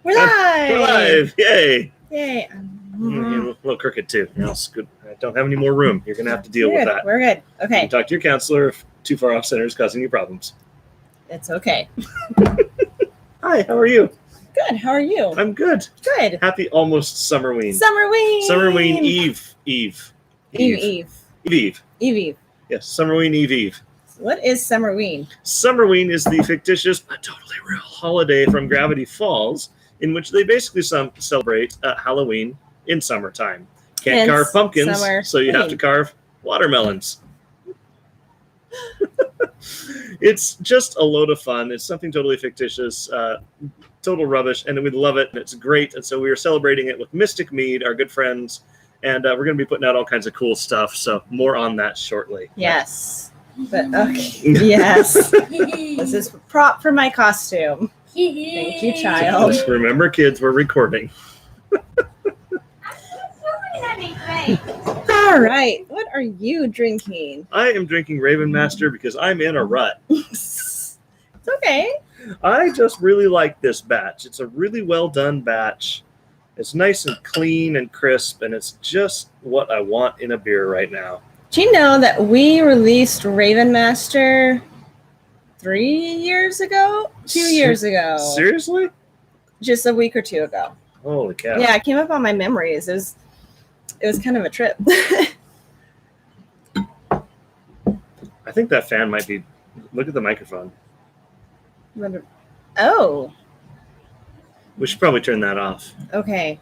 We're live! We're live! Yay! Yay. A little crooked too. It's good. I don't have any more room. You're going to have to deal with that. We're good. You Okay. can talk to your counselor if too far off center is causing you problems. It's okay. Hi, how are you? Good. How are you? I'm good. Good. Happy almost Summerween. Summerween! Summerween Eve. Eve. Yes, Summerween Eve. What is Summerween? Summerween is the fictitious but totally real holiday from Gravity Falls in which they basically celebrate Halloween in summertime. Can't Hence, carve pumpkins, so you have Summerween. to carve watermelons. It's just a load of fun. It's something totally fictitious, total rubbish, and we love it, and it's great. And so we are celebrating it with Mystic Mead, our good friends, and we're going to be putting out all kinds of cool stuff. So more on that shortly. Yes. But okay. Yes. This is a prop for my costume. Thank you, child. Just remember, kids, we're recording. All right. What are you drinking? I am drinking Raven Master because I'm in a rut. It's okay. I just really like this batch. It's a really well done batch. It's nice and clean and crisp, and it's just what I want in a beer right now. Do you know that we released Raven Master 3 years ago? 2 years ago. Seriously? Just a week or two ago. Holy cow. Yeah, it came up on my memories. It was kind of a trip. I think that fan might be... Look at the microphone. Oh, We should probably turn that off. okay.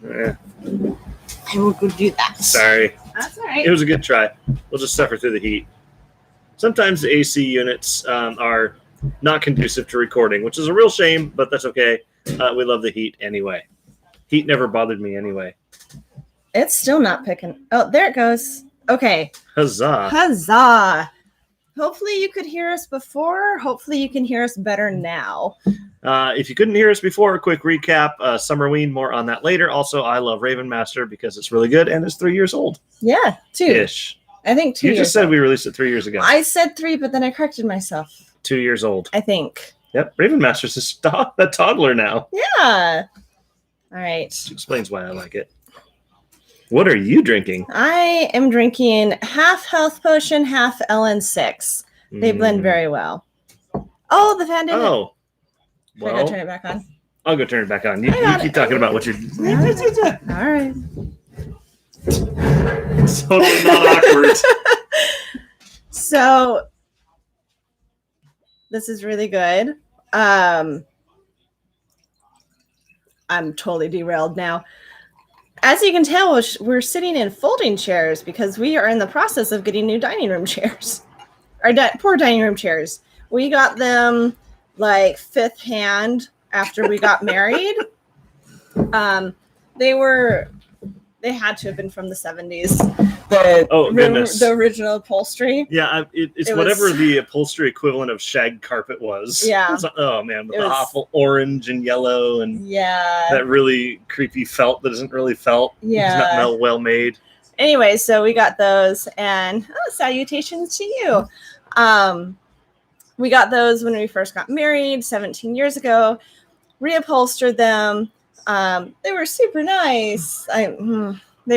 Eh, I will go do that. sorry. That's all right. It was a good try. We'll just suffer through the heat. Sometimes the AC units are not conducive to recording, which is a real shame, but that's okay. We love the heat anyway. Heat never bothered me anyway. It's still not picking. Oh, there it goes. Okay. Huzzah. Huzzah. Hopefully you could hear us before. Hopefully you can hear us better now. If you couldn't hear us before, a quick recap. Summerween, more on that later. Also, I love Raven Master because it's really good and it's 3 years old. Yeah, 2. Ish. I think 2 You years just said old. we released it 3 years ago. I said 3, but then I corrected myself. 2 years old. I think. Yep. Raven Master's a toddler now. Yeah. All right. Which explains why I like it. What are you drinking? I am drinking half health potion, half LN6. They blend very well. Oh, the fan didn't. Oh. Should I go Well, turn it back on? I'll go turn it back on. You I got keep it. talking about what you're... All right. It's totally not awkward. So this is really good. I'm totally derailed now. As you can tell, we're sitting in folding chairs because we are in the process of getting new dining room chairs. Our poor dining room chairs. We got them like fifth hand after we got married. They had to have been from the 70s. Goodness. The original upholstery. Yeah, it's It whatever was- the upholstery equivalent of shag carpet was. Yeah. It's like, oh, man, with It the was- awful orange and yellow and Yeah. that really creepy felt that isn't really felt. Yeah. It's not well made. Anyway, so we got those, and salutations to you. We got those when we first got married 17 years ago, reupholstered them. They were super nice. They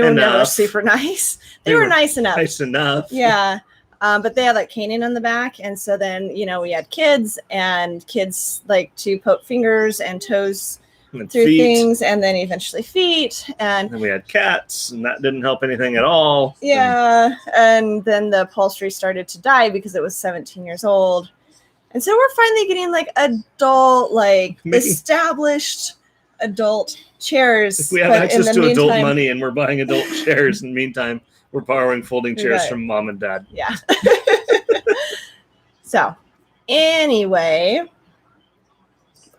were never Enough. super nice. They They were were nice enough. Nice enough. Yeah. But they had like caning on the back. And so then, we had kids, and kids like to poke fingers and toes And through feet. things, and then eventually feet. And And we had cats, and that didn't help anything at all. yeah, and then the upholstery started to die because it was 17 years old. And so we're finally getting like adult, like Maybe- established adult chairs. If we have but in access the to adult meantime- money and we're buying adult chairs, in the meantime, we're borrowing folding chairs Right. from mom and dad. Yeah. So, anyway,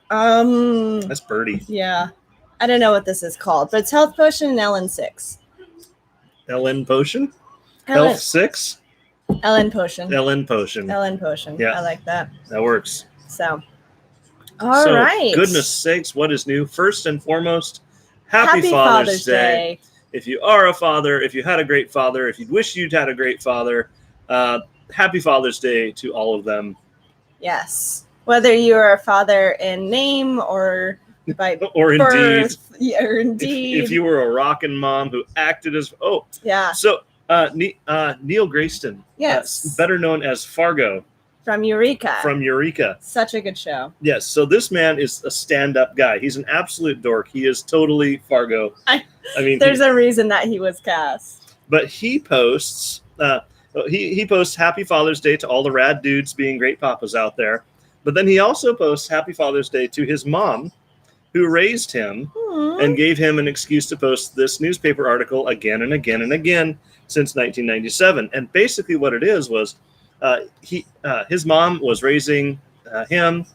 That's Birdie. yeah, I don't know what this is called, but it's health potion and LN6. LN Potion? Health 6? LN potion. LN Potion. LN potion. Yeah. I like that. That works. So, all right. So, goodness sakes, what is new? First and foremost, happy Father's Day. If you are a father, if you had a great father, if you wish you'd had a great father, happy Father's Day to all of them. Yes. Whether you are a father in name or by or indeed, birth. Yeah, or indeed. if you were a rockin' mom who acted as So Neil Grayston, Yes. better known as Fargo From Eureka. Such a good show. Yes, so this man is a stand-up guy. He's an absolute dork. He is totally Fargo. I mean, there's a reason that he was cast. But he posts he posts Happy Father's Day to all the rad dudes being great papas out there. But then he also posts Happy Father's Day to his mom, who raised him and gave him an excuse to post this newspaper article again and again and again since 1997. And basically what it is was his mom was raising him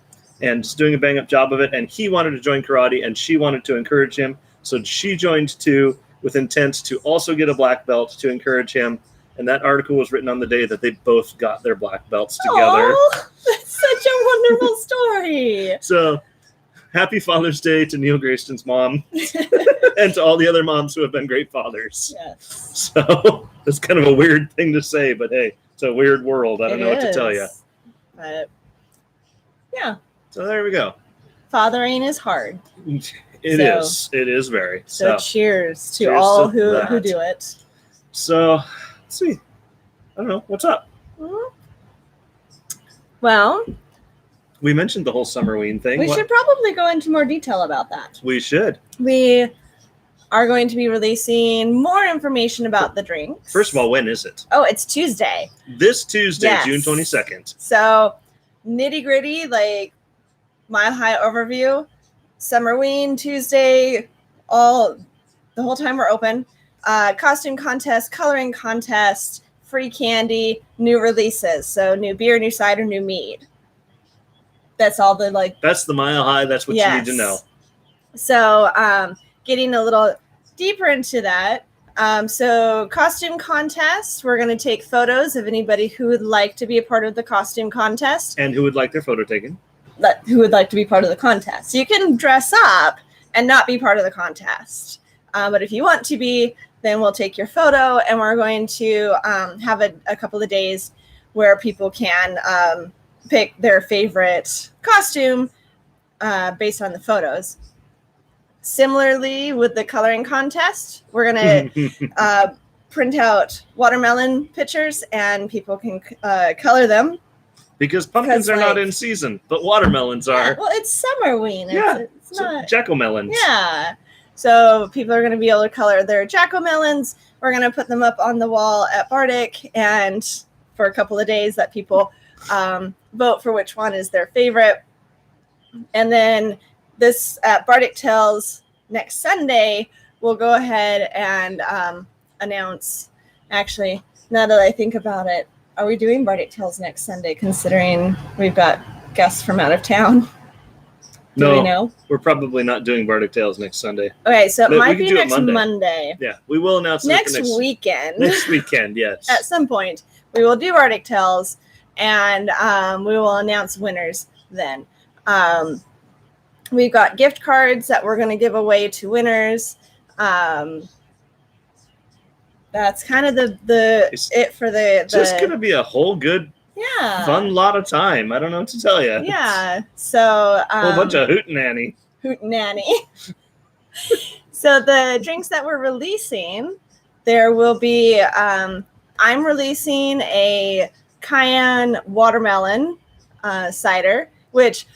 and just doing a bang-up job of it, and he wanted to join karate, and she wanted to encourage him. So she joined too, with intent to also get a black belt to encourage him. And that article was written on the day that they both got their black belts together. Oh, that's such a wonderful story. So happy Father's Day to Neil Grayston's mom and to all the other moms who have been great fathers. Yes. So it's kind of a weird thing to say, but hey, it's a weird world. I don't know what to tell you. But yeah. So there we go. Fathering is hard. It is. It is very. So cheers to all who do it. So let's see. I don't know. What's up? Well, we mentioned the whole Summerween thing. We should probably go into more detail about that. We should. We are going to be releasing more information about the drinks. First of all, when is it? Oh, it's Tuesday. This Tuesday, yes. June 22nd. So nitty gritty, like Mile High overview, Summerween Tuesday, the whole time we're open. Costume contest, coloring contest, free candy, new releases. So new beer, new cider, new mead. That's all the That's the Mile High. That's what you need to know. So getting a little deeper into that. So costume contest, we're going to take photos of anybody who would like to be a part of the costume contest. And who would like their photo taken. Who would like to be part of the contest. So you can dress up and not be part of the contest. But if you want to be, then we'll take your photo, and we're going to have a couple of days where people can pick their favorite costume based on the photos. Similarly, with the coloring contest, we're going to print out watermelon pictures, and people can color them. Because pumpkins are not in season, but watermelons are. Well, it's Summerween. It's not jack-o'-melons. Yeah. So people are going to be able to color their jack-o'-melons. We're going to put them up on the wall at Bardic, and for a couple of days that people vote for which one is their favorite. And then this at Bardic Tales next Sunday, we'll go ahead and announce, actually, now that I think about it, are we doing Bardic Tales next Sunday, considering we've got guests from out of town? Do we know? We're probably not doing Bardic Tales next Sunday. Okay, so it might be next Monday. Yeah, we will announce it next weekend. Next weekend, yes. At some point, we will do Bardic Tales, and we will announce winners then. We've got gift cards that we're going to give away to winners. That's kind of it for the. It's just going to be a whole good, fun lot of time. I don't know what to tell you. Yeah. So a whole bunch of hootenanny. So the drinks that we're releasing, there will be. I'm releasing a cayenne watermelon cider. Which,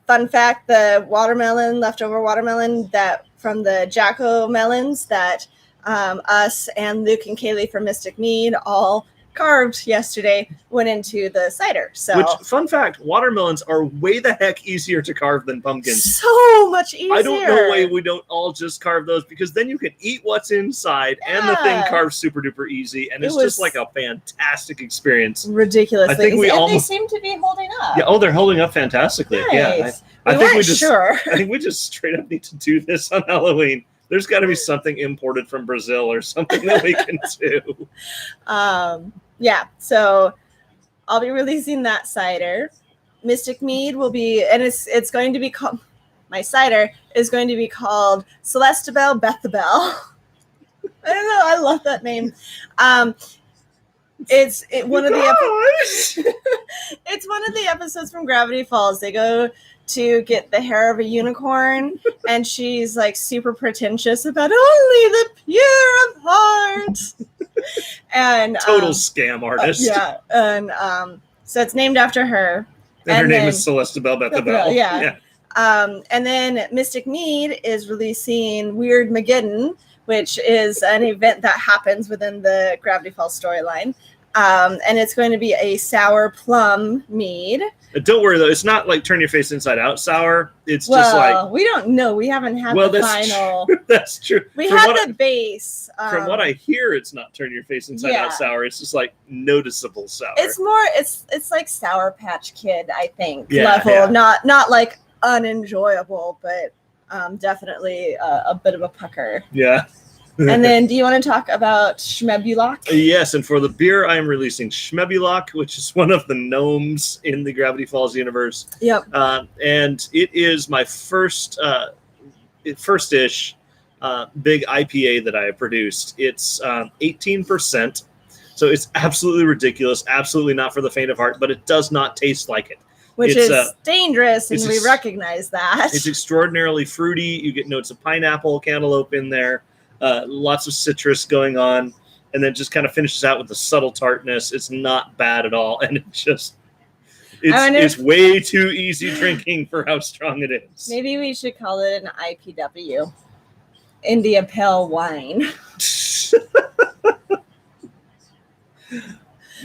fun fact, the leftover watermelon that from the jack-o'-melons that. Us and Luke and Kaylee from Mystic Mead all carved yesterday went into the cider. So, which, fun fact, watermelons are way the heck easier to carve than pumpkins. So much easier. I don't know why we don't all just carve those, because then you can eat what's inside and the thing carves super duper easy, and it's just like a fantastic experience. Ridiculous. I think they seem to be holding up. Yeah. Oh, they're holding up fantastically. Nice. Yeah. I think we just straight up need to do this on Halloween. There's got to be something imported from Brazil or something that we can do. Yeah, so I'll be releasing that cider. Mystic Mead will be, and it's going to be called, my cider is going to be called Celestabel Bethabel. I don't know, I love that name. one of the Surprise! it's one of the episodes from Gravity Falls. They go to get the hair of a unicorn, and she's like super pretentious about only the pure of heart. And Total scam artist. yeah, and so it's named after her. And her name is Celeste Bell Beth Bell. Yeah. And then Mystic Mead is releasing Weird Mageddon, which is an event that happens within the Gravity Falls storyline. And it's going to be a sour plum mead. Don't worry, though. It's not like turn your face inside out sour. It's just like... we don't know. We haven't had the final... That's true. We had the base. From what I hear, it's not turn your face inside out sour. It's just like noticeable sour. It's more... It's like Sour Patch Kid, I think, level. Yeah. Not like unenjoyable, but definitely a bit of a pucker. Yeah. And then, do you want to talk about Schmebulok? Yes, and for the beer, I am releasing Schmebulok, which is one of the gnomes in the Gravity Falls universe. Yep. And it is my first-ish big IPA that I have produced. It's 18%, so it's absolutely ridiculous, absolutely not for the faint of heart, but it does not taste like it. Which is dangerous, and we recognize that. It's extraordinarily fruity. You get notes of pineapple, cantaloupe in there. Lots of citrus going on, and then just kind of finishes out with the subtle tartness. It's not bad at all, and it's way too easy drinking for how strong it is. Maybe we should call it an IPW, India Pale Wine.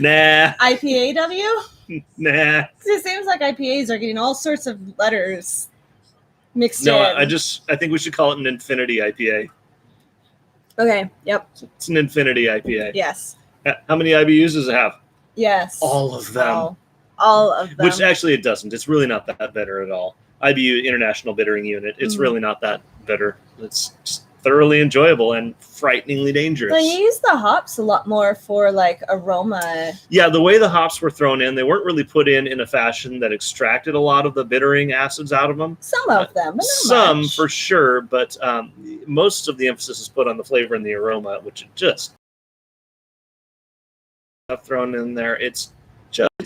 Nah. IPAW? Nah. It seems like IPAs are getting all sorts of letters mixed in. No, I think we should call it an Infinity IPA. Okay, yep. It's an Infinity IPA. Yes. How many IBUs does it have? Yes. All of them. All of them. Which actually it doesn't. It's really not that bitter at all. IBU, International Bittering Unit, it's really not that bitter. It's just thoroughly enjoyable and frighteningly dangerous. But you use the hops a lot more for like aroma. Yeah, the way the hops were thrown in, they weren't really put in a fashion that extracted a lot of the bittering acids out of them. Some of them, but some much. For sure, but most of the emphasis is put on the flavor and the aroma, which is just thrown in there. It's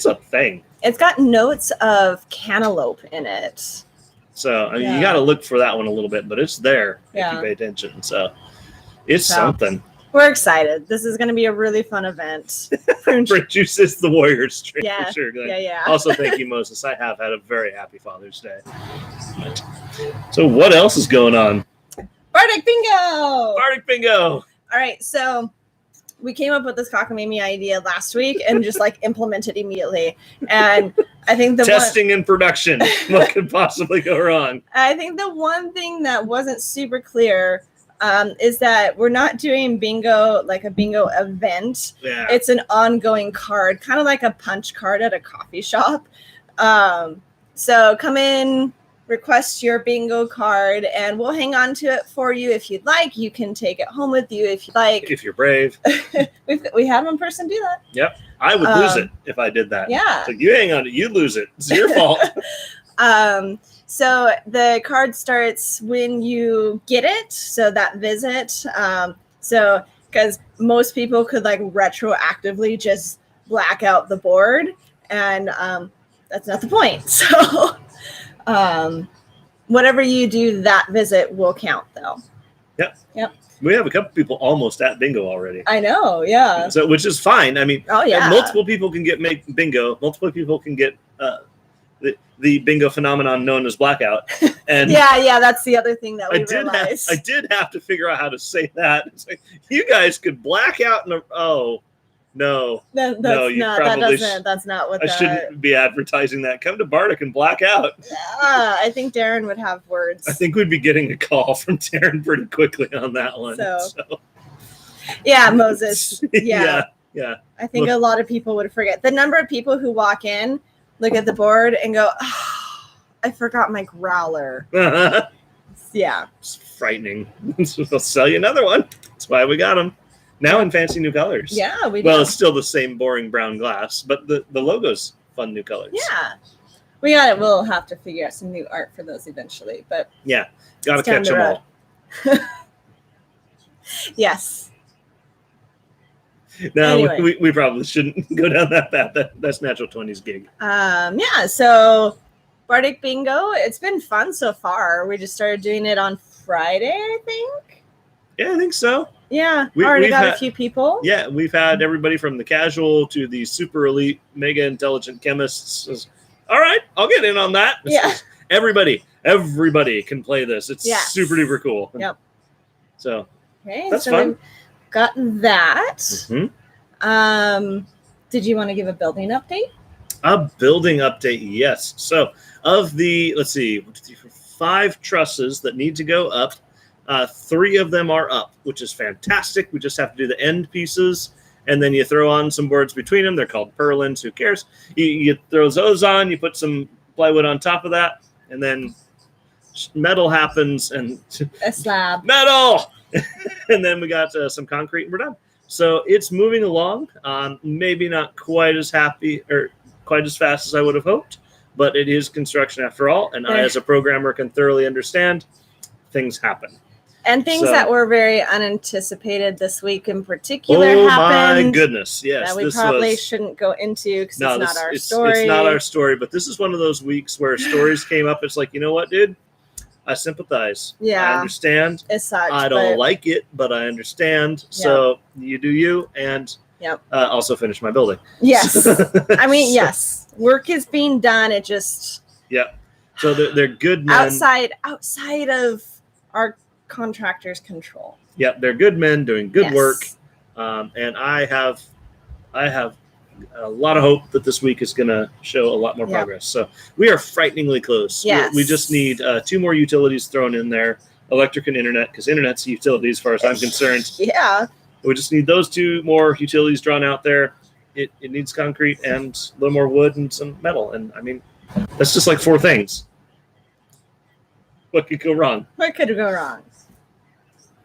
a thing. It's got notes of cantaloupe in it. So you got to look for that one a little bit, but it's there if you pay attention. So it's something. We're excited. This is going to be a really fun event. Prune Juice is the Warriors drink for sure. Glenn. Yeah. Also, thank you, Moses. I have had a very happy Father's Day. So what else is going on? Bardic Bingo! Bardic Bingo! All right, so we came up with this cockamamie idea last week and just like implemented immediately. And I think the testing and production. What could possibly go wrong? I think the one thing that wasn't super clear is that we're not doing bingo like a bingo event. Yeah. It's an ongoing card, kind of like a punch card at a coffee shop. So come in, request your bingo card, and we'll hang on to it for you if you'd like. You can take it home with you if you'd like. If you're brave. We had one person do that. Yep. I would lose it if I did that. Yeah. So you hang on to it. You lose it. It's your fault. So the card starts when you get it. So that visit. So because most people could like retroactively just black out the board, and that's not the point. So whatever you do that visit will count, though. Yep. We have a couple people almost at bingo already. I know, yeah. So, which is fine. I mean, multiple people can get bingo. Multiple people can get the bingo phenomenon known as blackout. And yeah, that's the other thing that we realized. I did have to figure out how to say that. It's like, you guys could black out in No, that's not what I shouldn't be advertising that. Come to Bardic and black out. I think Darren would have words. I think we'd be getting a call from Darren pretty quickly on that one. So. Yeah, Moses. Yeah. I think a lot of people would forget. The number of people who walk in, look at the board, and go, oh, I forgot my growler. Yeah. It's frightening. They'll sell you another one. That's why we got them. Now in fancy new colors. Yeah, we do. Well, it's still the same boring brown glass, but the logo's fun new colors. Yeah. We got it. We'll have to figure out some new art for those eventually, but yeah, gotta catch them all. Yes. No, Anyway. we probably shouldn't go down that path. That's natural 20s gig. Yeah, so Bardic Bingo, it's been fun so far. We just started doing it on Friday, I think. Yeah, I think so. Yeah, We've already got a had- few people. Yeah, we've had everybody from the casual to the super elite, mega intelligent chemists. All right, I'll get in on that. Yeah. Everybody can play this. It's super duper cool. Yep. So Okay, that's so fun. we've got that. Mhm. Did you want to give a building update? A building update, yes. So of the, let's see, 5 trusses that need to go up, 3 of them are up, which is fantastic. We just have to do the end pieces, and then you throw on some boards between them. They're called purlins. Who cares? You throw those on, you put some plywood on top of that, and then metal happens, and A slab. metal! And then we got some concrete, and we're done. So it's moving along. Maybe not quite as happy or quite as fast as I would have hoped, but it is construction after all. And I, as a programmer, can thoroughly understand things happen. And things that were very unanticipated this week in particular happened. Oh my goodness, yes. That we probably shouldn't go into because it's not our story. It's not our story, but this is one of those weeks where stories came up. It's like, you know what, dude? I sympathize. Yeah. I understand. It sucks. I don't like it, but I understand. So you do you, and also finish my building. Yes. I mean, yes. Work is being done. It just... Yeah. So they're good men. Outside of our contractor's control. Yeah, they're good men doing good work. And I have a lot of hope that this week is going to show a lot more progress. So we are frighteningly close. Yes. We just need 2 more utilities thrown in there, electric and internet, because internet's a utility as far as I'm concerned. Yeah. We just need those 2 more utilities drawn out there. It needs concrete and a little more wood and some metal. And I mean, that's just like 4 things. What could go wrong? What could go wrong?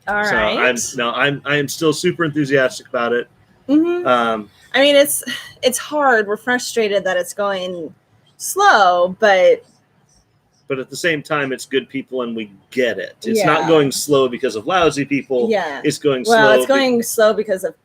All right. I am still super enthusiastic about it. Mm-hmm. I mean, it's hard. We're frustrated that it's going slow, but at the same time, it's good people, and we get it. It's not going slow because of lousy people. Yeah, it's going slow. Well, it's going slow because of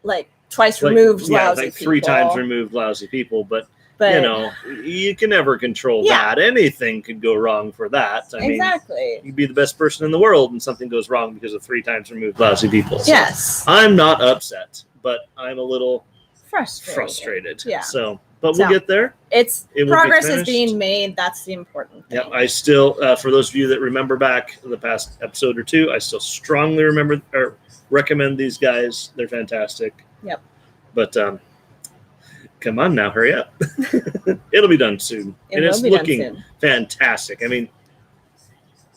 like twice removed lousy like people. 3 times removed lousy people. But you know, you can never control that. Anything could go wrong for that. I mean, you could be the best person in the world, and something goes wrong because of 3 times removed lousy people. So yes, I'm not upset, but I'm a little frustrated. Yeah. So, but we'll get there. Progress is being made. That's the important thing. Yeah. I still, for those of you that remember back the past episode or 2, I still strongly recommend these guys. They're fantastic. Yep. But come on now, hurry up. It'll be done soon. It's looking fantastic. I mean,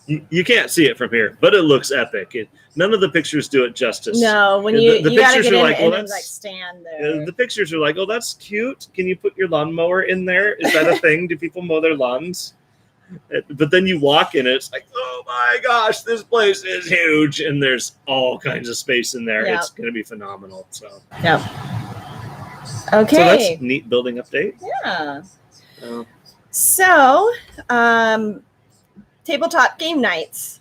you can't see it from here, but it looks epic. None of the pictures do it justice. No, when you gotta get in and like stand there. The pictures are like, oh, that's cute. Can you put your lawnmower in there? Is that a thing? Do people mow their lawns? But then you walk in it, it's like, oh my gosh, this place is huge, and there's all kinds of space in there. It's going to be phenomenal. So. Yep. Okay. So that's a neat building update. Yeah. So, tabletop game nights.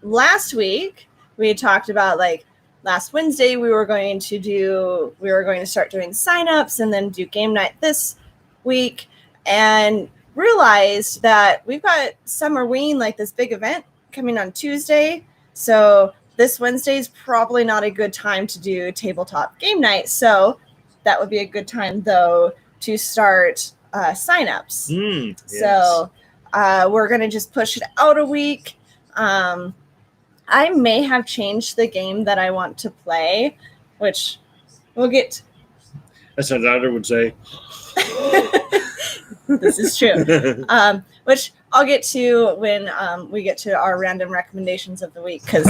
Last week we had talked about, like, last Wednesday we were going to start doing signups and then do game night this week, and realized that we've got Summerween, like this big event coming on Tuesday. So this Wednesday is probably not a good time to do tabletop game night. So that would be a good time, though, to start signups. Yes. So we're going to just push it out a week. I may have changed the game that I want to play, which we'll get. As a daughter would say. This is true. Which I'll get to when we get to our random recommendations of the week, because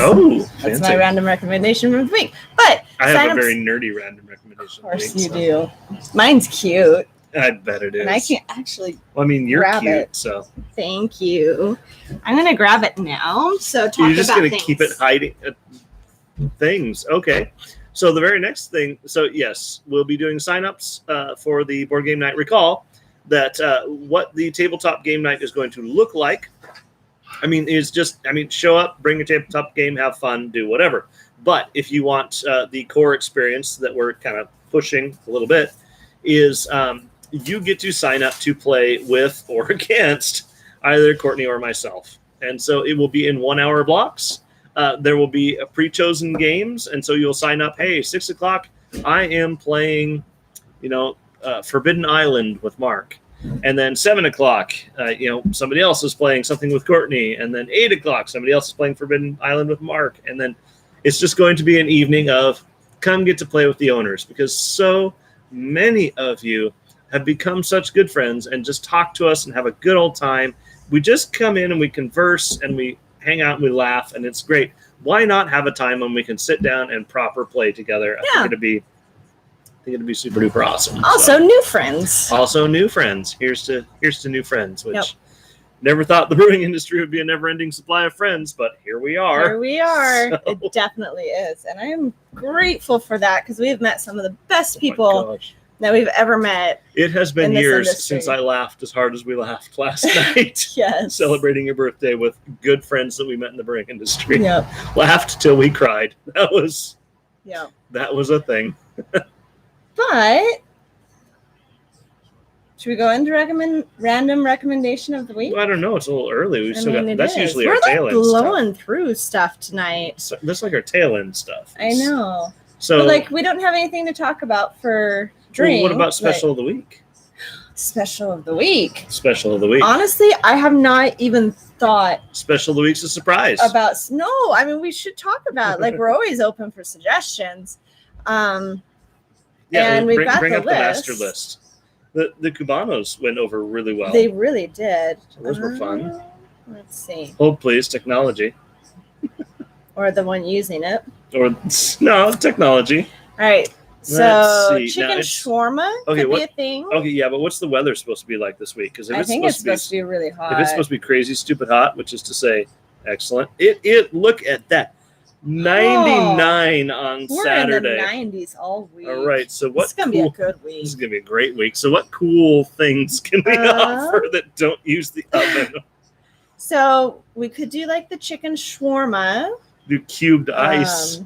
that's my random recommendation of the week. But I have a very nerdy random recommendation. Of course you do. Mine's cute. I bet it is. And I can't actually. Well, I mean, you're grab cute, it. so. Thank you. I'm gonna grab it now. So talk about You're just gonna things. keep it hiding things. Okay. So the very next thing. So yes, we'll be doing signups for the board game night. Recall that what the tabletop game night is going to look like. I mean, is just show up, bring your tabletop game, have fun, do whatever. But if you want the core experience that we're kind of pushing a little bit, is you get to sign up to play with or against either Courtney or myself. And so it will be in 1 hour blocks. There will be pre-chosen games. And so you'll sign up, hey, 6 o'clock, I am playing, Forbidden Island with Mark. And then 7 o'clock, somebody else is playing something with Courtney. And then 8 o'clock, somebody else is playing Forbidden Island with Mark. And then it's just going to be an evening of come get to play with the owners, because so many of you have become such good friends and just talk to us and have a good old time. We just come in and we converse and we hang out and we laugh, and it's great. Why not have a time when we can sit down and proper play together? I think it'd be super duper awesome. Also, new friends. Also, new friends. Here's to new friends, which never thought the brewing industry would be a never-ending supply of friends, but here we are. Here we are. So. It definitely is, and I am grateful for that, because we have met some of the best people that we've ever met. It has been years since I laughed as hard as we laughed last night. Yes. Celebrating your birthday with good friends that we met in the brewing industry. Yep. Laughed till we cried. That was a thing. But should we go into random recommendation of the week? Well, I don't know. It's a little early. Usually We're our tail end stuff. We're blowing through stuff tonight. So, that's like our tail end stuff. I know. So, but we don't have anything to talk about for drink. Well, what about special of the week? Special of the week. Special of the week. Honestly, I have not even thought. Special of the week's a surprise. We should talk about it. We're always open for suggestions. And we've got bring the up list. The master list. The Cubanos went over really well. They really did. Those were fun. Let's see. Hold please, technology. Or the one using it. Or no, technology. All right. So chicken shawarma could be a thing. Okay, yeah, but what's the weather supposed to be like this week? Because I think it's supposed to be really hot. If it's supposed to be crazy, stupid hot, which is to say, excellent. It look at that. 99 on Saturday. We're in the 90s all week. All right, so what? It's gonna be a good week. This is gonna be a great week. So what cool things can we offer that don't use the oven? So we could do the chicken shawarma. Do cubed ice.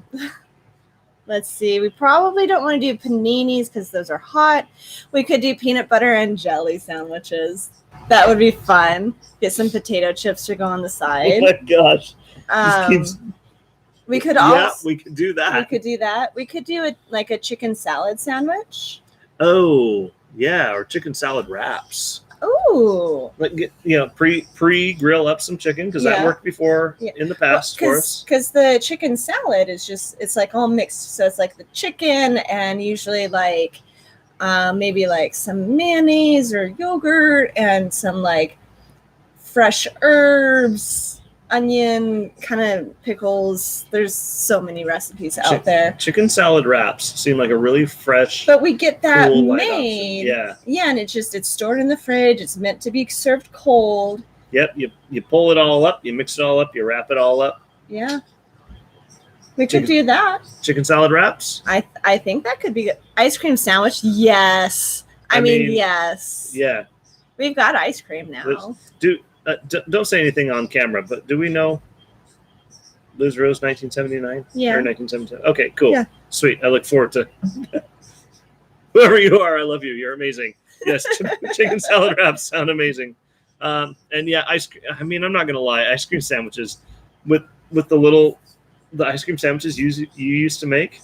Let's see. We probably don't want to do paninis because those are hot. We could do peanut butter and jelly sandwiches. That would be fun. Get some potato chips to go on the side. Oh my gosh. We could also. Yeah, we could do that. We could do a chicken salad sandwich. Oh, yeah, or chicken salad wraps. Ooh. Pre-grill up some chicken, because that worked before in the past for us. Because the chicken salad is it's all mixed. So it's the chicken and usually maybe some mayonnaise or yogurt and some fresh herbs, onion, kind of pickles. There's so many recipes out there. Chicken salad wraps seem like a really fresh. But we get that cool made. Yeah, and it's stored in the fridge. It's meant to be served cold. Yep, you pull it all up, you mix it all up, you wrap it all up. Yeah. We could do that. Chicken salad wraps? I think that could be good. Ice cream sandwich? Yes. I mean, yes. Yeah. We've got ice cream now. Don't say anything on camera, but do we know Liz Rose 1979? Yeah. Or 1977? Okay, cool. Yeah. Sweet. I look forward to whoever you are. I love you. You're amazing. Yes, chicken salad wraps sound amazing. And yeah, ice cream. I mean, I'm not going to lie. Ice cream sandwiches with the ice cream sandwiches you used to make,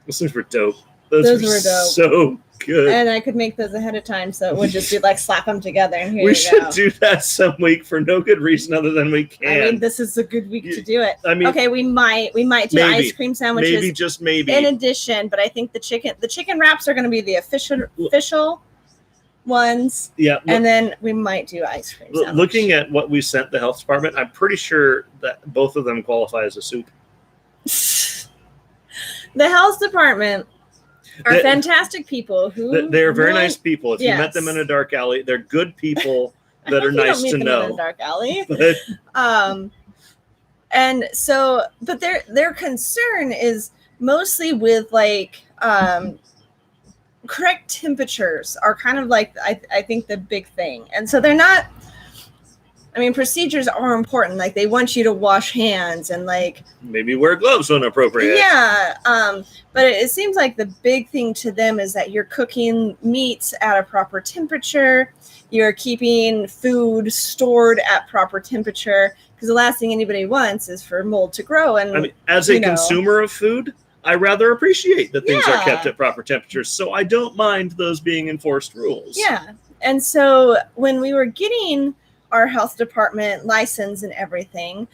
those things were dope. Those were dope. So good. And I could make those ahead of time, so it would just be slap them together and here we you should go. Do that some week for no good reason other than we can. I mean, this is a good week to do it. I mean, okay, we might do maybe, ice cream sandwiches. Maybe, just maybe. In addition, but I think the chicken wraps are going to be the official ones. Yeah. And then we might do ice cream sandwich. Looking at what we sent the health department, I'm pretty sure that both of them qualify as a soup. The health department are fantastic people they're very nice people. If you met them in a dark alley, they're good people that are nice to know. In a dark alley. And so, but their concern is mostly with correct temperatures are kind of I think the big thing. And so they're not I mean, procedures are important. Like they want you to wash hands and like maybe wear gloves when appropriate. Yeah. But it seems like the big thing to them is that you're cooking meats at a proper temperature. You're keeping food stored at proper temperature, because the last thing anybody wants is for mold to grow. And I mean, as a consumer of food, I rather appreciate that things are kept at proper temperatures, so I don't mind those being enforced rules. Yeah. And so when we were getting our health department license and everything,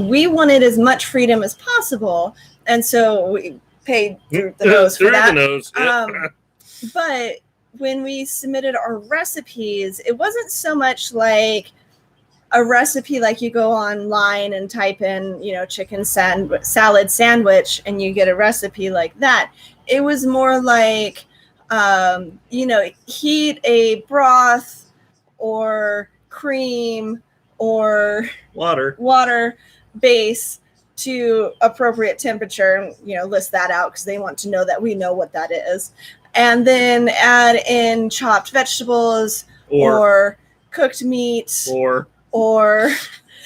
we wanted as much freedom as possible. And so we paid through the nose for that. The nose. But when we submitted our recipes, it wasn't so much like a recipe like you go online and type in, chicken salad sandwich and you get a recipe like that. It was more like, heat a broth or cream or water base to appropriate temperature, list that out because they want to know that we know what that is. And then add in chopped vegetables or cooked meat or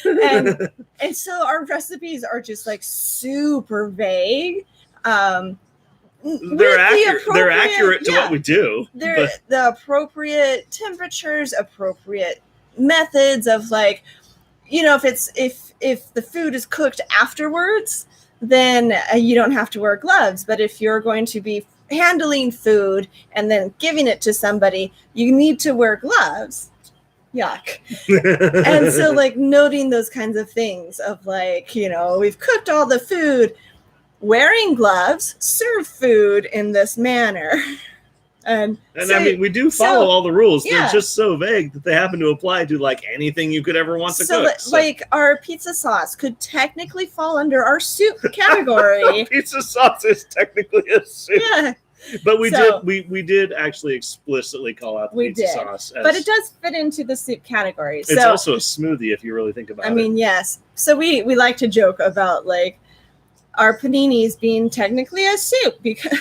and so our recipes are just like super vague. They're accurate to what we do. They're the appropriate temperatures, appropriate methods of like, if the food is cooked afterwards, then you don't have to wear gloves. But if you're going to be handling food and then giving it to somebody, you need to wear gloves. Yuck. And so like noting those kinds of things of like, we've cooked all the food, wearing gloves, serve food in this manner. And so, I mean, we do follow all the rules. Yeah. They're just so vague that they happen to apply to like anything you could ever want to cook. So like our pizza sauce could technically fall under our soup category. Pizza sauce is technically a soup. Yeah. But we did actually explicitly call out the pizza sauce. But it does fit into the soup category. It's also a smoothie if you really think about it. I mean, yes. So we like to joke about like our paninis being technically a soup because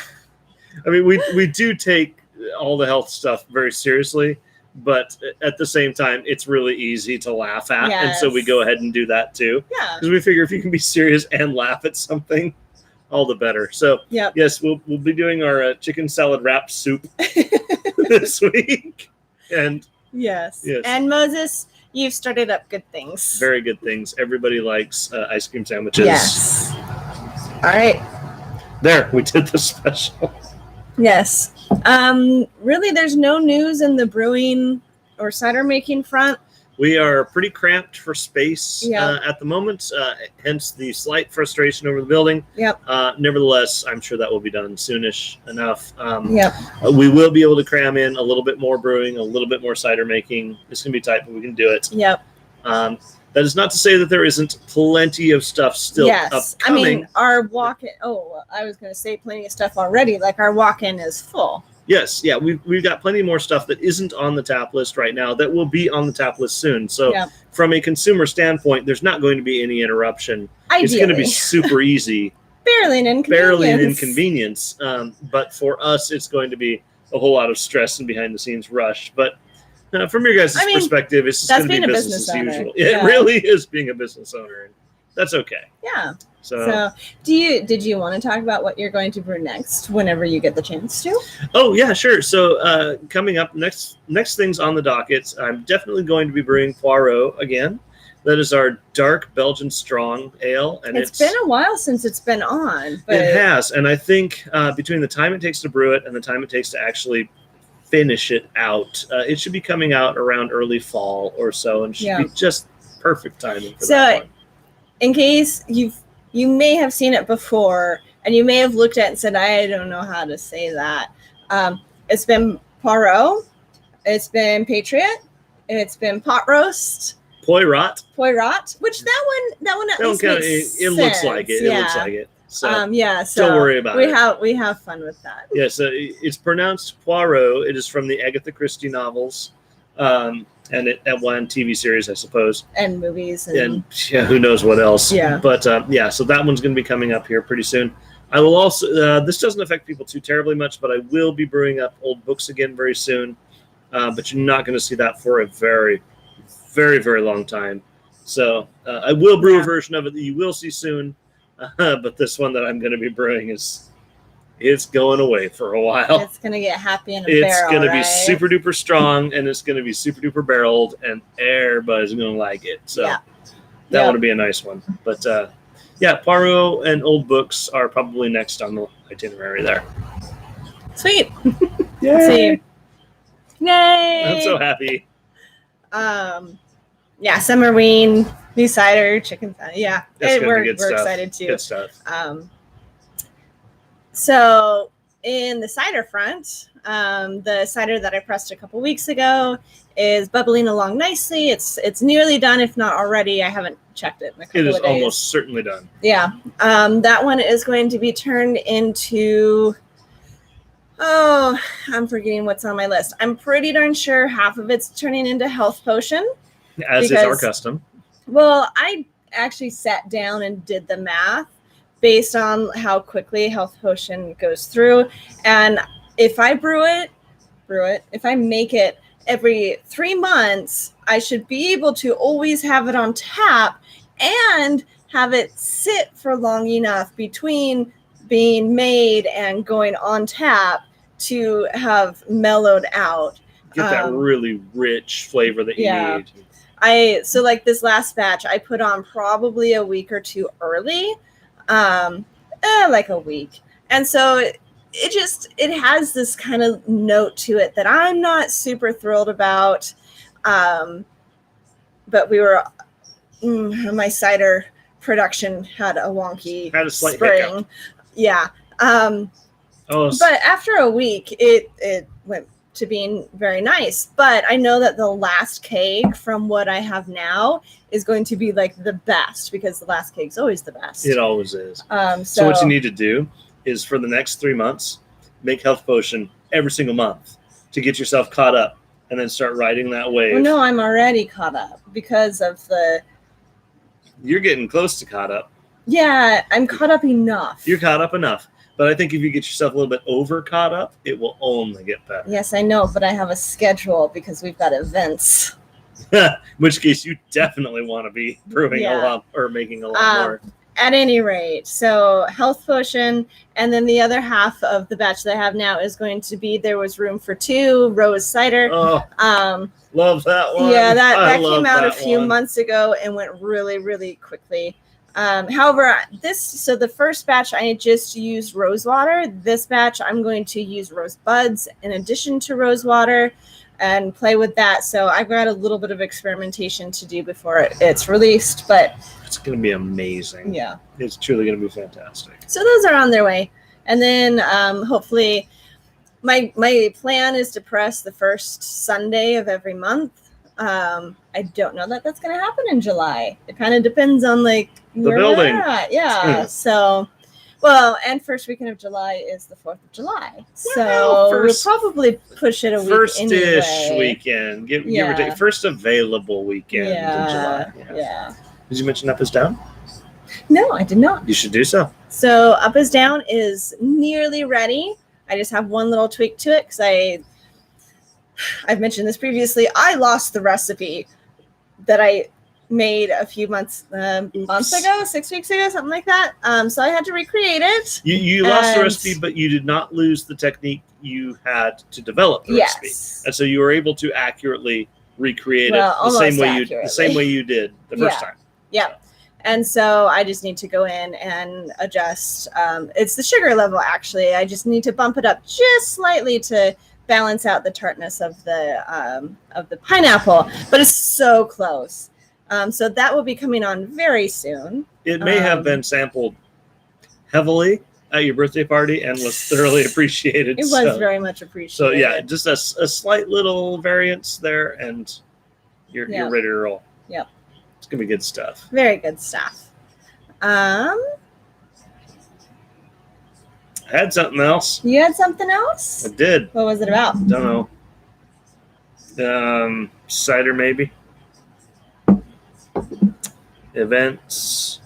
I mean, we do take all the health stuff very seriously, but at the same time, it's really easy to laugh at. Yes. And so we go ahead and do that too. Yeah. Because we figure if you can be serious and laugh at something, all the better. So yes, we'll be doing our chicken salad wrap soup this week. And yes. And Moses, you've started up good things. Very good things. Everybody likes ice cream sandwiches. Yes. All right. There, we did the special. Yes. Really, there's no news in the brewing or cider making front. We are pretty cramped for space at the moment, hence the slight frustration over the building. Yep. Nevertheless, I'm sure that will be done soonish enough. We will be able to cram in a little bit more brewing, a little bit more cider making. It's going to be tight, but we can do it. Yep. That is not to say that there isn't plenty of stuff still upcoming. I mean, our walk-in, I was going to say plenty of stuff already. Like our walk-in is full. Yes, yeah, we've got plenty more stuff that isn't on the tap list right now that will be on the tap list soon. So from a consumer standpoint, there's not going to be any interruption. Ideally. It's going to be super easy. Barely an inconvenience. But for us, it's going to be a whole lot of stress and behind-the-scenes rush. But from your guys' perspective, it's just going to be business as usual. It really is being a business owner. And that's okay. Yeah. So did you want to talk about what you're going to brew next whenever you get the chance to? Oh, yeah, sure. So coming up, next things on the docket, I'm definitely going to be brewing Poirot again. That is our dark Belgian strong ale. And it's been a while since it's been on. But it has. And I think between the time it takes to brew it and the time it takes to actually finish it out, it should be coming out around early fall or so, and should be just perfect timing for that one. In case you may have seen it before and you may have looked at it and said, I don't know how to say that. It's been Poirot, it's been Patriot, it's been Pot Roast, Poirot, which that one at least makes sense. It looks like it. Yeah. It looks like it. So, so don't worry about it. We have fun with that. Yeah, so it's pronounced Poirot. It is from the Agatha Christie novels, and one TV series, I suppose, and movies, and who knows what else. Yeah, but so that one's going to be coming up here pretty soon. I will also. This doesn't affect people too terribly much, but I will be brewing up old books again very soon. But you're not going to see that for a very, very, very long time. So I will brew Yeah. a version of it that you will see soon. But this one that I'm going to be brewing it's going away for a while. It's gonna get happy in a It's barrel, going to be right? super duper strong, and it's going to be super duper barreled, and everybody's going to like it. So Yeah. that Yep. would be a nice one. But yeah, Paro and Old Books are probably next on the itinerary there. Sweet. Yay! Let's see. Yay! I'm so happy. Yeah, Summerween, new cider, chicken. Yeah, That's gonna we're be good stuff. excited too. Good stuff. So in the cider front, the cider that I pressed a couple weeks ago is bubbling along nicely. It's nearly done, if not already. I haven't checked it in a couple It is of days. almost certainly done. Yeah. That one is going to be turned into, oh, I'm forgetting what's on my list. I'm pretty darn sure half of it's turning into health potion. As is our custom. Well, I actually sat down and did the math based on how quickly health potion goes through. And if I brew it, if I make it every 3 months, I should be able to always have it on tap and have it sit for long enough between being made and going on tap to have mellowed out. Get that really rich flavor that you need. So like this last batch, I put on probably a week or two early, like a week. And so it has this kind of note to it that I'm not super thrilled about. But my cider production had a slight spring. hiccup. Yeah. But after a week, it went to being very nice. But I know that the last keg from what I have now is going to be like the best, because the last keg's always the best. It always is. So what you need to do is for the next 3 months, make health potion every single month to get yourself caught up, and then start riding that wave. Well, no, I'm already caught up because of You're getting close to caught up. Yeah, I'm caught up enough. You're caught up enough. But I think if you get yourself a little bit over caught up, it will only get better. Yes, I know, but I have a schedule because we've got events. In which case, you definitely want to be brewing a lot or making a lot more. At any rate, so health potion, and then the other half of the batch that I have now is going to be There Was Room for Two, rose cider. Oh, love that one. Yeah, that came out a few months ago and went really, really quickly. However, the first batch I just used rose water. This batch I'm going to use rose buds in addition to rose water and play with that. So I've got a little bit of experimentation to do before it's released, but it's going to be amazing. Yeah, it's truly going to be fantastic. So those are on their way, and then hopefully, my plan is to press the first Sunday of every month. I don't know that that's going to happen in July. It kind of depends on the building. Yeah. So, well, and first weekend of July is the 4th of July. So we'll probably push it a week first-ish anyway. Weekend. Give or take. First available weekend in July. Yeah. Did you mention Up is Down? No, I did not. You should do so. So Up is Down is nearly ready. I just have one little tweak to it because I've mentioned this previously. I lost the recipe that I made a few months ago, 6 weeks ago, something like that. So I had to recreate it. You lost the recipe, but you did not lose the technique you had to develop the recipe, and so you were able to accurately recreate it the same way you did the first time. Yeah. And so I just need to go in and adjust. It's the sugar level, actually. I just need to bump it up just slightly to balance out the tartness of the pineapple, but it's so close. So that will be coming on very soon. It may have been sampled heavily at your birthday party and was thoroughly appreciated. It was very much appreciated. So yeah, just a slight little variance there, and you're ready to roll. Yep. It's gonna be good stuff. Very good stuff. I had something else. You had something else? I did. What was it about? Don't know. Cider maybe. Events.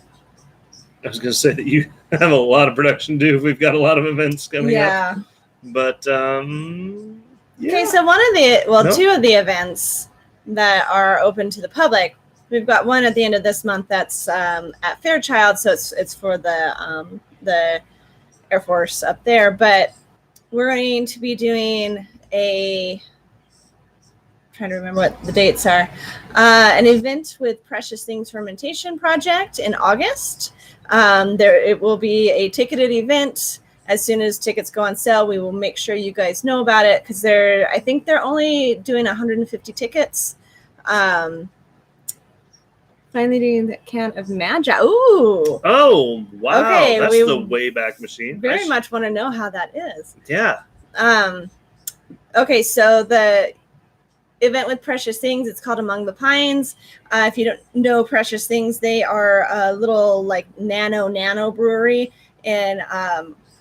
I was going to say that you have a lot of production due. We've got a lot of events coming up. But Okay, so two of the events that are open to the public. We've got one at the end of this month that's at Fairchild, so it's for the Air Force up there. But we're going to be doing trying to remember what the dates are, an event with Precious Things Fermentation Project in August. It will be a ticketed event. As soon as tickets go on sale, we will make sure you guys know about it, because I think they're only doing 150 tickets. Finally doing the can of Magi. Ooh. Oh, wow. Okay, that's the Wayback Machine. Very much want to know how that is. Yeah. Okay, so the event with Precious Things, it's called Among the Pines. If you don't know Precious Things, they are a little like nano brewery in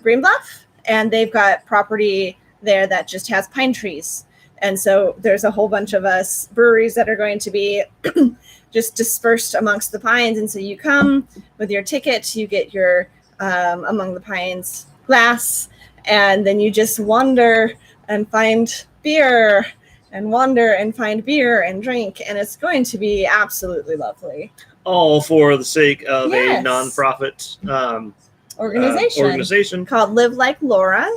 Green Bluff, and they've got property there that just has pine trees. And so there's a whole bunch of us breweries that are going to be just dispersed amongst the pines. And so you come with your ticket, you get your Among the Pines glass, and then you just wander and find beer and wander and find beer and drink, and it's going to be absolutely lovely. All for the sake of Yes. a nonprofit organization called Live Like Laura,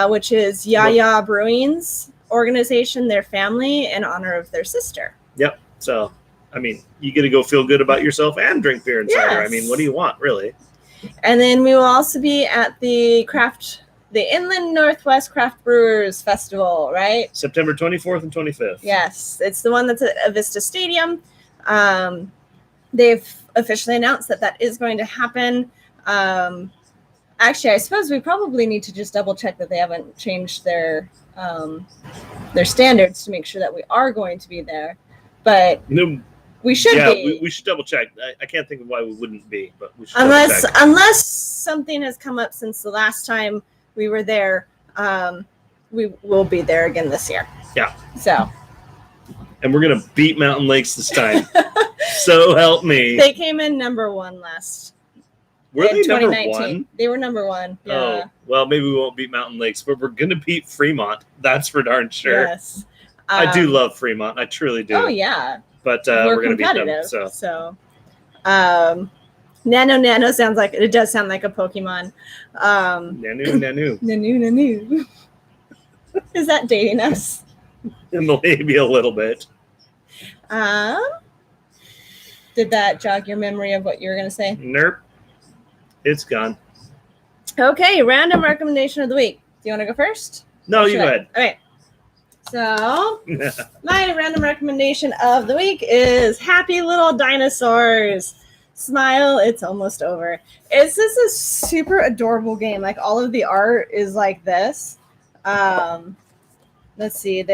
which is Yaya Brewing's organization, their family, in honor of their sister. Yep. So, I mean, you get to go feel good about yourself and drink beer and cider. I mean, what do you want, really? And then we will also be at the Inland Northwest Craft Brewers Festival, right? September 24th and 25th. Yes, it's the one that's at Avista Stadium. They've officially announced that is going to happen. Actually, I suppose we probably need to just double check that they haven't changed their standards to make sure that we are going to be there. But we should be. We should double check. I can't think of why we wouldn't be, but we should unless something has come up since the last time we were there. We will be there again this year. Yeah. So. And we're gonna beat Mountain Lakes this time. So help me. They came in number one last. Were they number one? They were number one. Yeah. Oh, well, maybe we won't beat Mountain Lakes, but we're gonna beat Fremont. That's for darn sure. Yes. I do love Fremont. I truly do. Oh yeah. But we're gonna beat them. So. Nano sounds like it does sound like a Pokemon. Nanu. Is that dating us? Maybe a little bit. Did that jog your memory of what you were going to say? Nope. It's gone. Okay, random recommendation of the week. Do you want to go first? No, you go ahead. Okay. So, my random recommendation of the week is Happy Little Dinosaurs. Smile, it's almost over. It's just a super adorable game. Like, all of the art is like this. Let's see,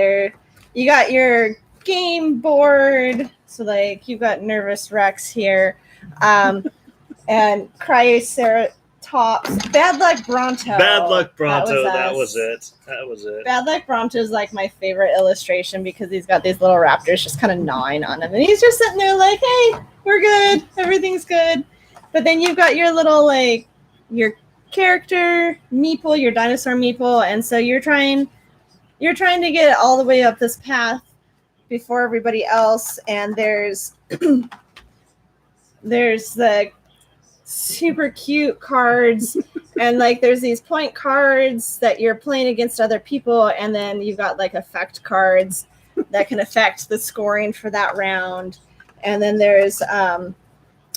you got your game board. So, like, you've got Nervous Rex here. And Cryoceratops. Bad Luck Bronto. That was it. Bad Luck Bronto is like my favorite illustration because he's got these little raptors just kind of gnawing on him. And he's just sitting there like, hey, we're good. Everything's good. But then you've got your little, like, your character, Meeple, your dinosaur Meeple. And so you're trying to get all the way up this path before everybody else. And there's the super cute cards and like there's these point cards that you're playing against other people, and then you've got like effect cards that can affect the scoring for that round, and then there's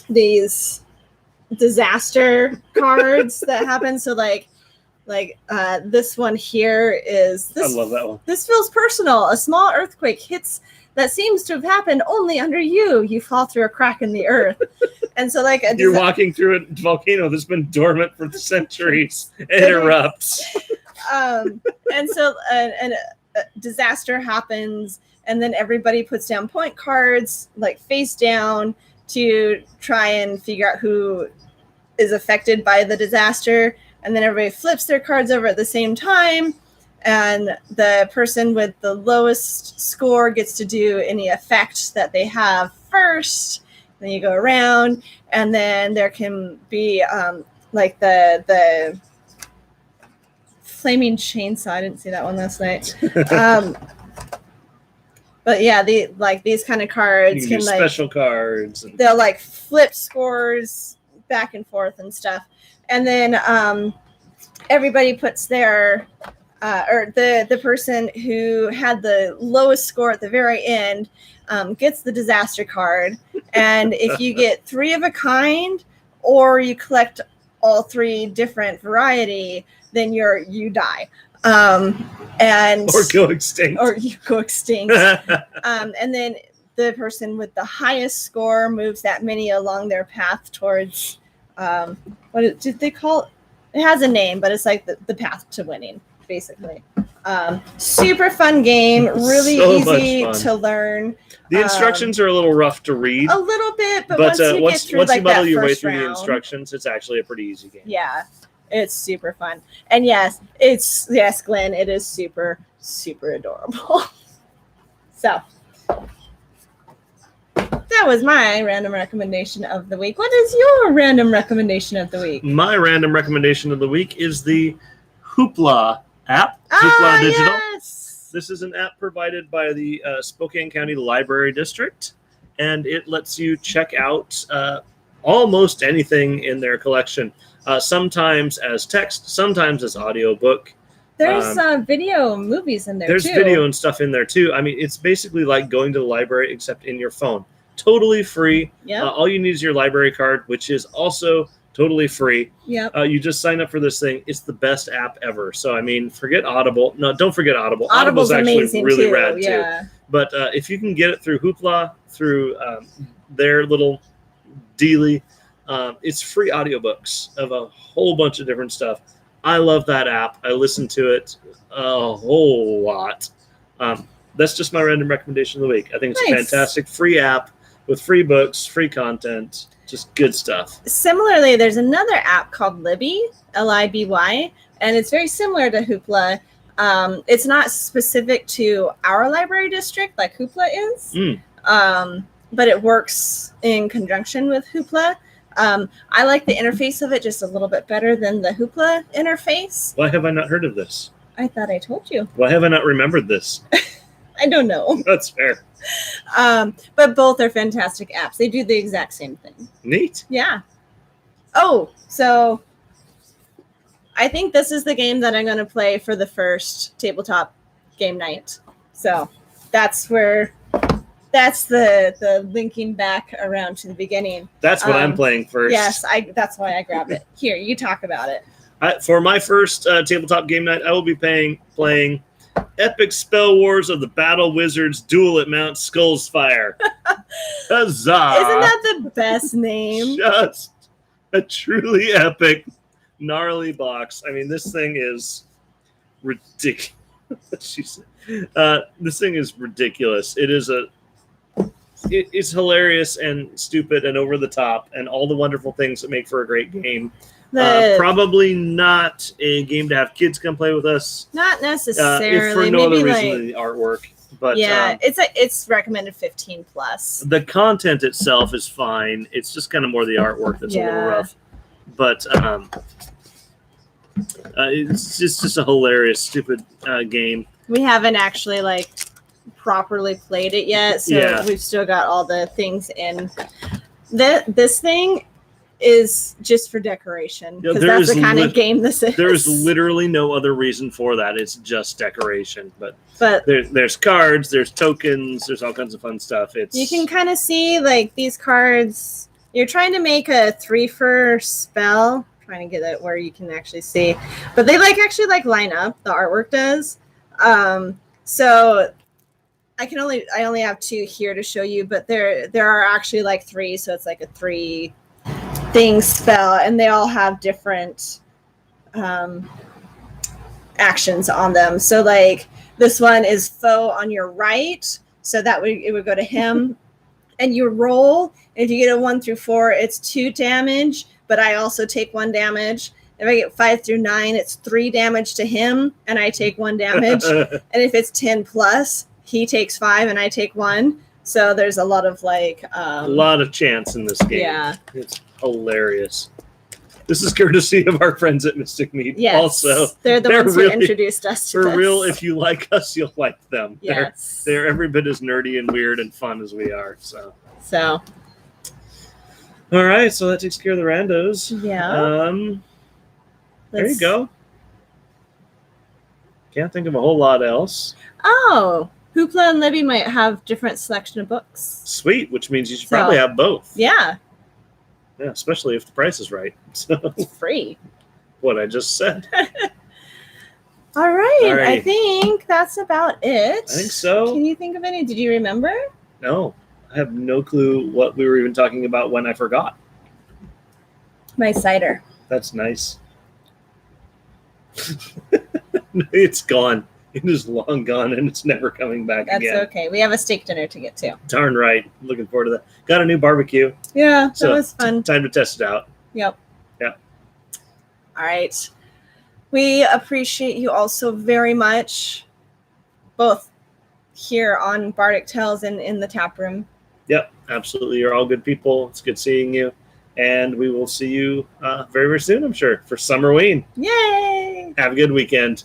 these disaster cards that happen. So like this one here is this. I love that one. This feels personal. A small earthquake hits that seems to have happened only under you. You fall through a crack in the earth. And so like you're walking through a volcano that's been dormant for centuries. It erupts. And so a disaster happens, and then everybody puts down point cards like face down to try and figure out who is affected by the disaster. And then everybody flips their cards over at the same time. And the person with the lowest score gets to do any effect that they have first. Then you go around, and then there can be like the flaming chainsaw. I didn't see that one last night. But yeah, these kind of cards You can do like special cards. And they'll like flip scores back and forth and stuff. And then everybody puts their or the person who had the lowest score at the very end gets the disaster card. And if you get 3 of a kind, or you collect all 3 different variety, then you die. And or go extinct. Or you go extinct. And then the person with the highest score moves that many along their path towards did they call it? It has a name, but it's like the path to winning, basically. Super fun game, really So easy much fun. to learn. The instructions are a little rough to read. A little bit, but once you muddle your way through the instructions, it's actually a pretty easy game. Yeah, it's super fun. And yes, Glenn, it is super, super adorable. So that was my random recommendation of the week. What is your random recommendation of the week? My random recommendation of the week is the Hoopla app. Hoopla Digital. Yes. This is an app provided by the Spokane County Library District, and it lets you check out almost anything in their collection, sometimes as text, sometimes as audiobook. There's video movies in there, There's too. video and stuff in there, too. I mean, it's basically like going to the library, except in your phone. Totally free. Yep. All you need is your library card, which is also totally free. Yep. You just sign up for this thing. It's the best app ever. So, I mean, forget Audible. No, don't forget Audible. Audible's actually amazing really too. rad, Yeah. too. But if you can get it through Hoopla, through their little dealie, it's free audiobooks of a whole bunch of different stuff. I love that app. I listen to it a whole lot. That's just my random recommendation of the week. I think it's a fantastic free app with free books, free content, just good stuff. Similarly, there's another app called Libby, Libby, and it's very similar to Hoopla. It's not specific to our library district like Hoopla is, but it works in conjunction with Hoopla. I like the interface of it just a little bit better than the Hoopla interface. Why have I not heard of this? I thought I told you. Why have I not remembered this? I don't know. That's fair. But both are fantastic apps. They do the exact same thing. Neat. Yeah. Oh, so I think this is the game that I'm going to play for the first tabletop game night. So that's the linking back around to the beginning. That's what I'm playing first. Yes, that's why I grabbed it. Here, you talk about it. For my first tabletop game night, I will be playing Epic Spell Wars of the Battle Wizards Duel at Mount Skullsfire. Huzzah! Isn't that the best name? Just a truly epic, gnarly box. I mean, this thing is ridiculous. This thing is ridiculous. It's hilarious and stupid and over the top and all the wonderful things that make for a great game. Probably not a game to have kids come play with us. Not necessarily. If for no other reason than the artwork. But yeah, it's recommended 15 plus. The content itself is fine. It's just kind of more the artwork that's a little rough. But it's just a hilarious, stupid game. We haven't actually properly played it yet, so we've still got all the things in. This thing is just for decoration because that's the kind of game this is. There's literally no other reason for that. It's just decoration. But there's cards, there's tokens, there's all kinds of fun stuff. You can kind of see these cards. You're trying to make a 3 for spell. Trying to get it where you can actually see, but they actually line up. The artwork does. So I only have 2 here to show you, but there are actually 3, so it's a 3 thing spell, and they all have different actions on them. So this one is foe on your right, so it would go to him, and you roll. If you get a 1 through 4, it's 2 damage, but I also take 1 damage. If I get 5 through 9, it's 3 damage to him, and I take 1 damage. And if it's 10 plus, he takes 5 and I take 1. So there's a lot of a lot of chance in this game. Yeah, it's hilarious. This is courtesy of our friends at Mystic Mead. Yes. Also, They're the they're ones really- who introduced us to for this. real, if you like us, you'll like them. Yes. They're every bit as nerdy and weird and fun as we are. So, So, all right, so that takes care of the randos. yeah. There you Let's- go. Can't think of a whole lot else. Oh, Hoopla and Libby might have different selection of books. Sweet, which means you should So- probably have both. Yeah, Yeah, especially if the price is right. So, it's free. what I just said. All right, I Alrighty. think that's about it. I think so. Can you think of any? Did you remember? No, I have no clue what we were even talking about when I forgot. My cider. That's nice. It's gone. It is long gone, and it's never coming back That's again. okay. We have a steak dinner to get to. Darn right. Looking forward to that. Got a new barbecue. Yeah, that So, was fun. Time to test it out. Yep. Yeah. All right. We appreciate you all so very much, both here on Bardic Tales and in the tap room. Yep, absolutely. You're all good people. It's good seeing you. And we will see you very, very soon, I'm sure, for Summerween. Yay! Have a good weekend.